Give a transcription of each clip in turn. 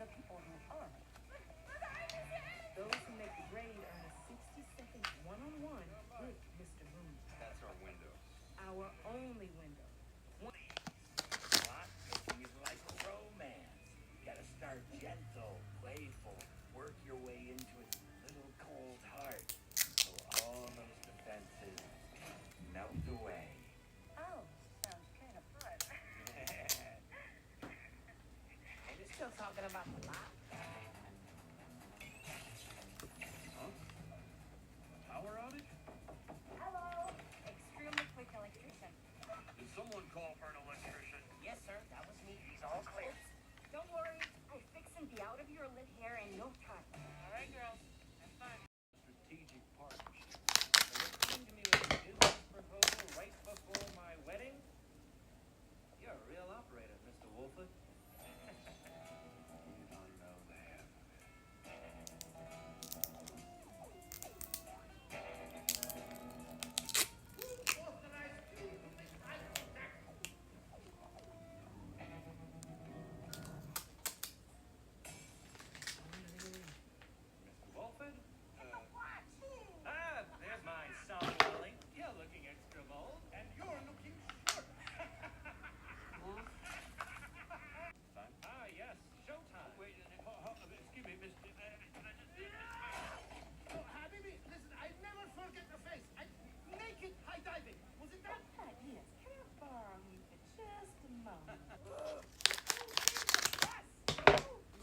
the people who are. Those who make the grade earn a 60-second one-on-one with Mr. Moon. That's our window. Our only window. Block pitching is like romance. Gotta start gentle, playful, work your way into its little cold heart, so all those defenses melt away. Oh, sounds kind of fun. And you're still talking about the lot? Huh? Power outage? Hello, extremely quick electrician. Did someone call for an electrician? Yes, sir. That was me. He's all clear. Don't worry, I fix and be out of your lit hair in no time. All right, girls. Have fun. Strategic partnership. So it seemed to me like a business proposal right before my wedding. You're a real operator, Mr. Wolford. You don't know the half of it. Mr. Wolford? There's my son, Wally. You're looking extra bold, and you're looking short. Fun. Ah, yes, showtime. Wait, excuse me, Mr. Oh, Habibi, listen, I never forget the face. Naked high diving. Was it that? Yes, can I borrow you for just a moment?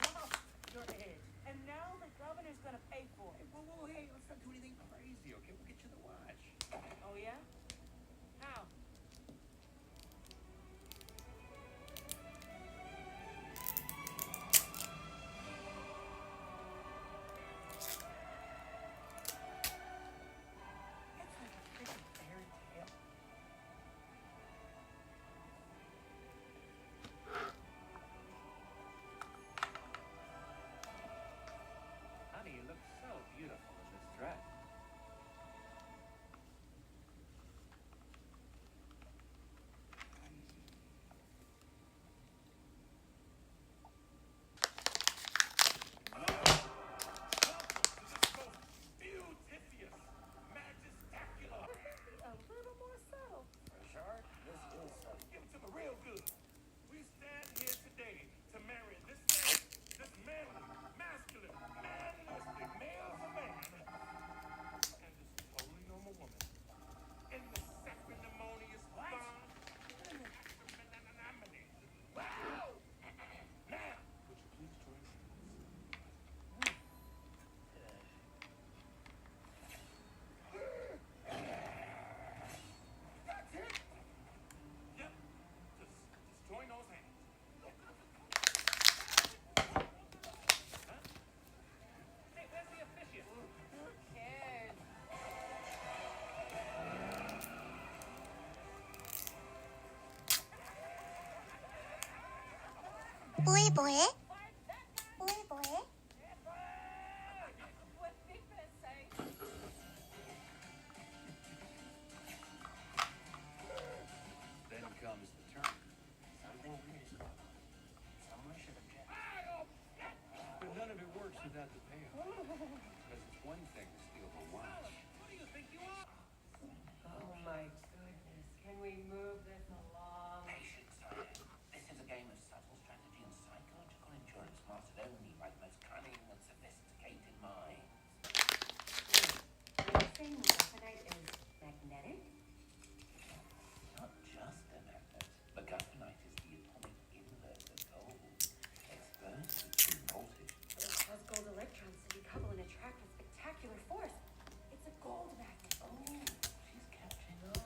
Lost your edge. And now the governor's gonna pay for it. Whoa, hey, let's not do anything crazy, okay? We'll get you the watch. Oh, yeah? How? It's like a freaking fairy tale. Honey, you look so beautiful in this dress. Beautifious, majestacular. A little more subtle. For sure, this is Give it to me real good. We stand here today to marry this manly, masculine, man-listed, male for man, and this totally normal woman in the sacrimonious bond. Wow! Now, would you please join hands? That's it. Yep. Just join those hands. Huh? Hey, where's the officiant? Who cares? 뭐해 뭐해? 뭐해 뭐해? What Big Man say? Then comes the turn. Something weird is going on. Someone should object. But none of it works without the payoff. Because it's one thing to steal the watch. Who do you think you are? Oh my goodness. Can we move this along? Patience, Diane. This is a game of subtle strategy and psychological endurance mastered only by the most cunning and sophisticated minds. Are you saying Gulfenite is magnetic? Not just a magnet. The Gulfenite is the atomic inverse of gold. It's burnt between voltage. But it has gold electrons to decouple and attract with spectacular force. It's a gold magnet. Oh, she's catching on.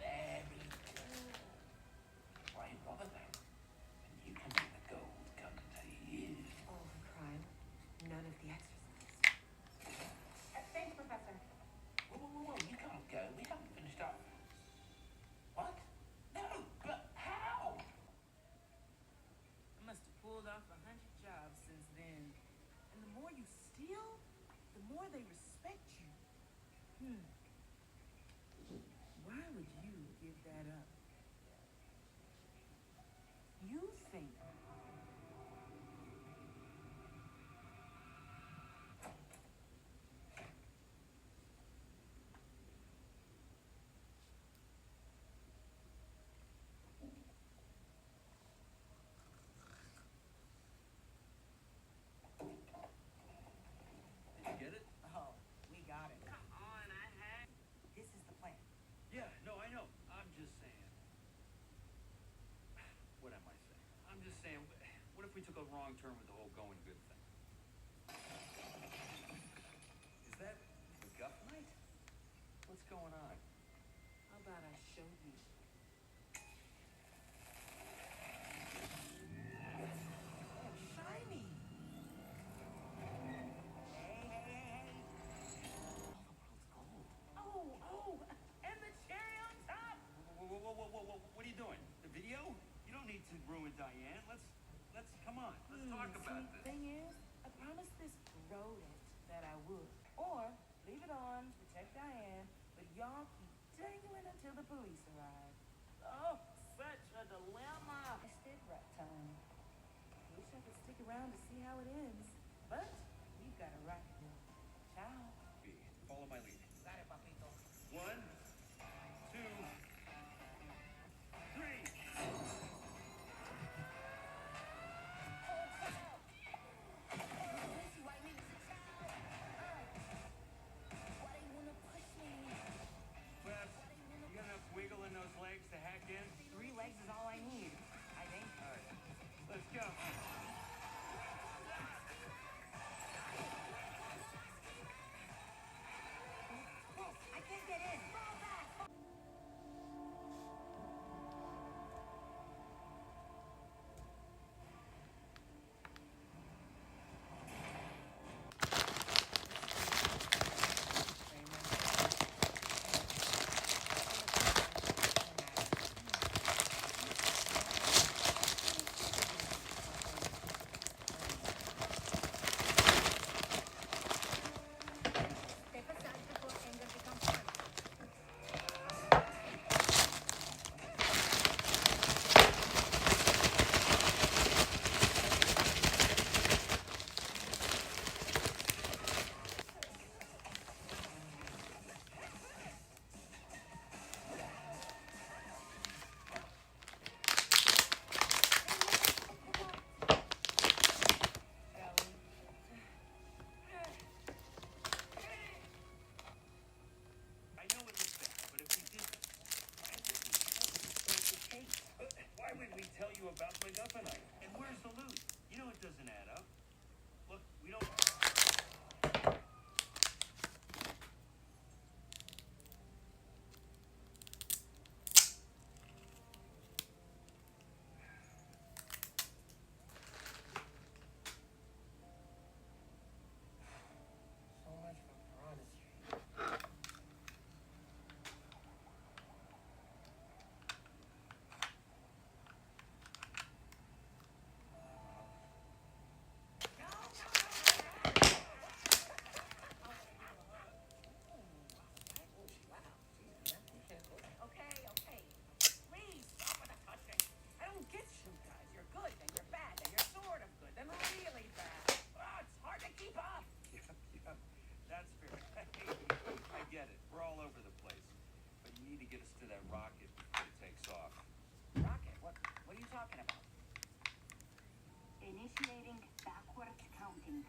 Very good. Why bother then? And you can make the gold come to you. All the crime, none of the exercise. Thanks, Professor. Whoa, you can't go. We haven't finished up. What? No, but how? I must have pulled off 100 jobs since then. And the more you steal, the more they respect you. Why would you give that up? You think saying, what if we took a wrong turn with the whole going good thing? Is that MacGuffinite? What's going on? How about I show you? Oh, shiny! Oh, and the cherry on top! Whoa, what are you doing? The video? You don't need to ruin Diane. Let's come on. Let's talk about See, this. thing is, I promised this rodent that I would. Or leave it on, protect Diane, but y'all keep dangling until the police arrive. Oh, such a dilemma. I did right time. Wish I could stick around to see how it ends. But we've got a rocket now. Ciao. Follow my lead. Got it, papito. 1, 2, 3. Wes, you got enough wiggle in those legs to hack in? 3 legs is all I need, I think. All right, let's go. I can't get in. Fall back. Step aside before anger becomes fun. I know it looks bad, but if we did this, why would we tell you about MacGuffinite? And where's the loot? You know it doesn't add up. Look, we don't... So much for Piranha Street. Okay. Please stop with the cussing. I don't get you guys. You're good, then you're bad, then you're sort of good, then really bad. Oh, it's hard to keep up. Yeah, that's fair. I get it. We're all over the place. But you need to get us to that rocket before it takes off. Rocket, what are you talking about? Initiating backwards counting.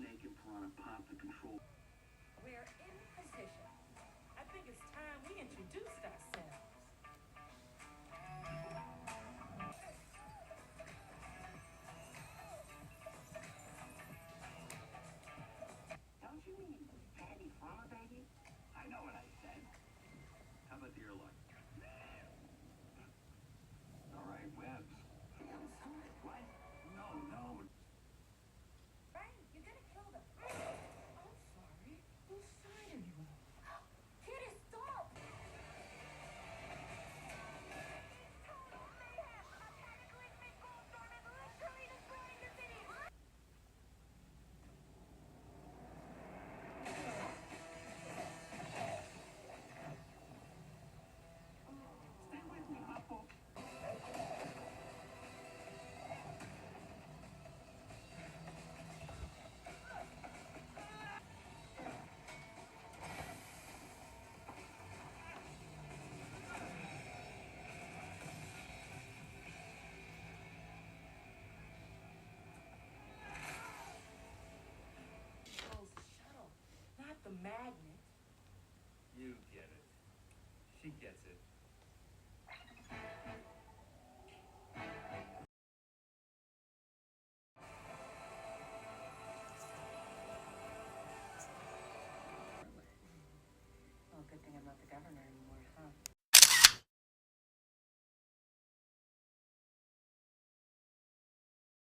Snake and Piranha pop the control. We're in position. I think it's time we introduced ourselves. Don't you mean Patty Farmer, baby? I know what I said. How about the airline? All right, Webbs. What? No. Right? You're gonna kill them. I'm sorry. Whose side are you on? Kitty, stop! Stay with me, Hoppo. Controls the shuttle, not the magnet. You get it. She gets it. Well, good thing I'm not the governor anymore, huh?